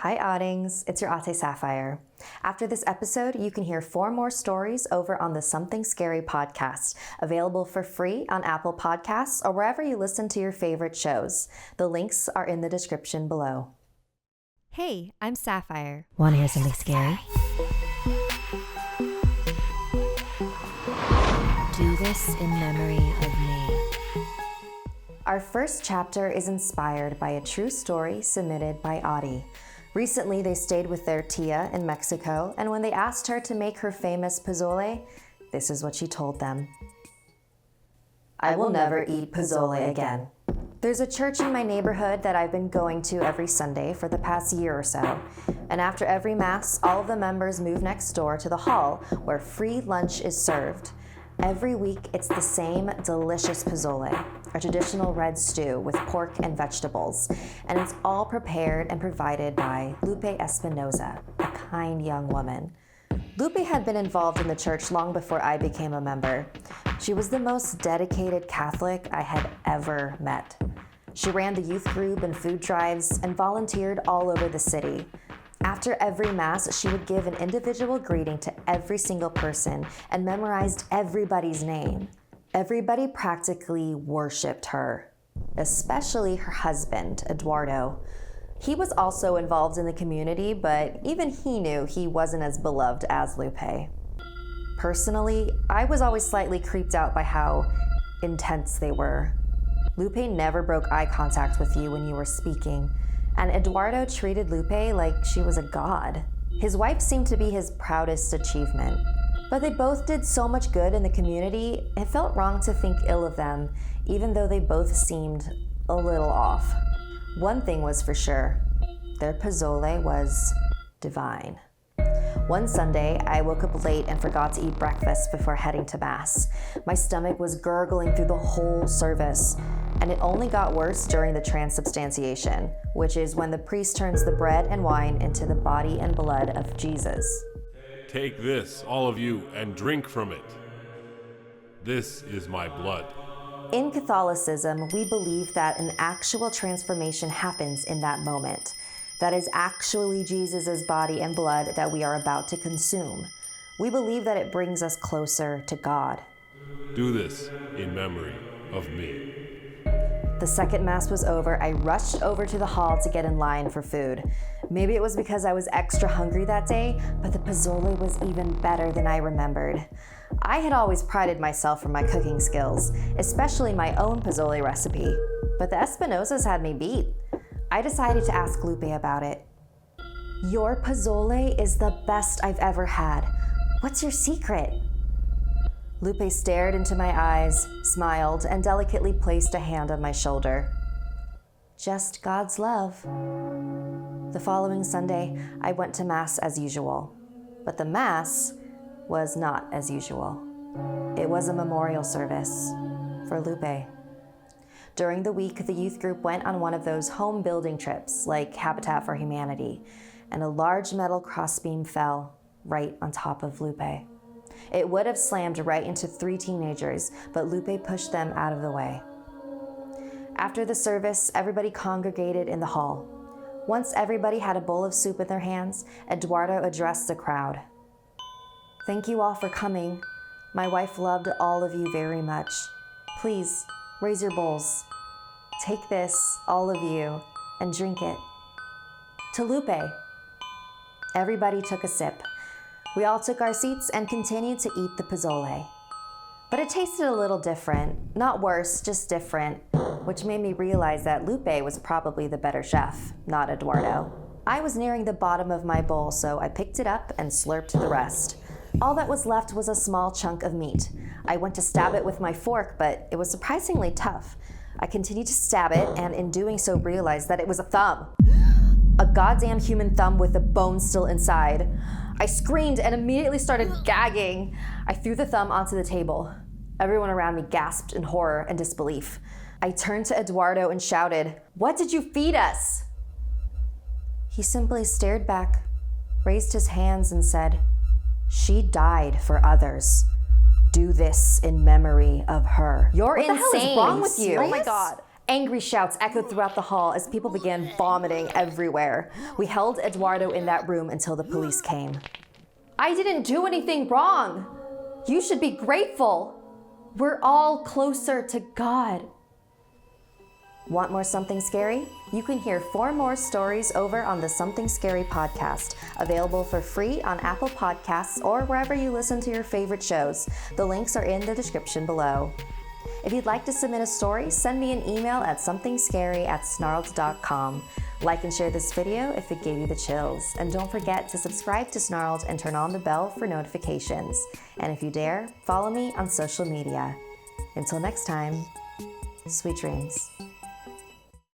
Hi Oddings, it's your Ate Sapphire. After this episode, you can hear 4 more stories over on the Something Scary podcast, available for free on Apple Podcasts or wherever you listen to your favorite shows. The links are in the description below. Hey, I'm Sapphire. Want to hear something scary? Do this in memory of me. Our first chapter is inspired by a true story submitted by Audie. Recently, they stayed with their tia in Mexico, and when they asked her to make her famous pozole, this is what she told them. I will never eat pozole again. There's a church in my neighborhood that I've been going to every Sunday for the past year or so, and after every Mass, all of the members move next door to the hall where free lunch is served. Every week, it's the same delicious pozole, a traditional red stew with pork and vegetables, and it's all prepared and provided by Lupe Espinoza, a kind young woman. Lupe had been involved in the church long before I became a member. She was the most dedicated Catholic I had ever met. She ran the youth group and food drives and volunteered all over the city. After every Mass, she would give an individual greeting to every single person and memorized everybody's name. Everybody practically worshipped her, especially her husband, Eduardo. He was also involved in the community, but even he knew he wasn't as beloved as Lupe. Personally, I was always slightly creeped out by how intense they were. Lupe never broke eye contact with you when you were speaking, and Eduardo treated Lupe like she was a god. His wife seemed to be his proudest achievement. But they both did so much good in the community, it felt wrong to think ill of them, even though they both seemed a little off. One thing was for sure, their pozole was divine. One Sunday, I woke up late and forgot to eat breakfast before heading to Mass. My stomach was gurgling through the whole service, and it only got worse during the transubstantiation, which is when the priest turns the bread and wine into the body and blood of Jesus. Take this, all of you, and drink from it. This is my blood. In Catholicism, we believe that an actual transformation happens in that moment. That is actually Jesus' body and blood that we are about to consume. We believe that it brings us closer to God. Do this in memory of me. The second Mass was over, I rushed over to the hall to get in line for food. Maybe it was because I was extra hungry that day, but the pozole was even better than I remembered. I had always prided myself for my cooking skills, especially my own pozole recipe, but the Espinosas had me beat. I decided to ask Lupe about it. Your pozole is the best I've ever had. What's your secret? Lupe stared into my eyes, smiled, and delicately placed a hand on my shoulder. Just God's love. The following Sunday, I went to Mass as usual, but the Mass was not as usual. It was a memorial service for Lupe. During the week, the youth group went on one of those home building trips, like Habitat for Humanity, and a large metal crossbeam fell right on top of Lupe. It would have slammed right into 3 teenagers, but Lupe pushed them out of the way. After the service, everybody congregated in the hall. Once everybody had a bowl of soup in their hands, Eduardo addressed the crowd. Thank you all for coming. My wife loved all of you very much. Please, raise your bowls. Take this, all of you, and drink it. To Lupe. Everybody took a sip. We all took our seats and continued to eat the pozole. But it tasted a little different. Not worse, just different, which made me realize that Lupe was probably the better chef, not Eduardo. I was nearing the bottom of my bowl, so I picked it up and slurped the rest. All that was left was a small chunk of meat. I went to stab it with my fork, but it was surprisingly tough. I continued to stab it, and in doing so realized that it was a thumb. A goddamn human thumb with the bone still inside. I screamed and immediately started gagging. I threw the thumb onto the table. Everyone around me gasped in horror and disbelief. I turned to Eduardo and shouted, "What did you feed us?" He simply stared back, raised his hands and said, "She died for others. Do this in memory of her." You're insane. What the hell is wrong with you? Oh my God. Angry shouts echoed throughout the hall as people began vomiting everywhere. We held Eduardo in that room until the police came. I didn't do anything wrong. You should be grateful. We're all closer to God. Want more Something Scary? You can hear 4 more stories over on the Something Scary podcast, available for free on Apple Podcasts or wherever you listen to your favorite shows. The links are in the description below. If you'd like to submit a story, send me an email at somethingscary@snarled.com. Like and share this video if it gave you the chills. And don't forget to subscribe to Snarled and turn on the bell for notifications. And if you dare, follow me on social media. Until next time, sweet dreams.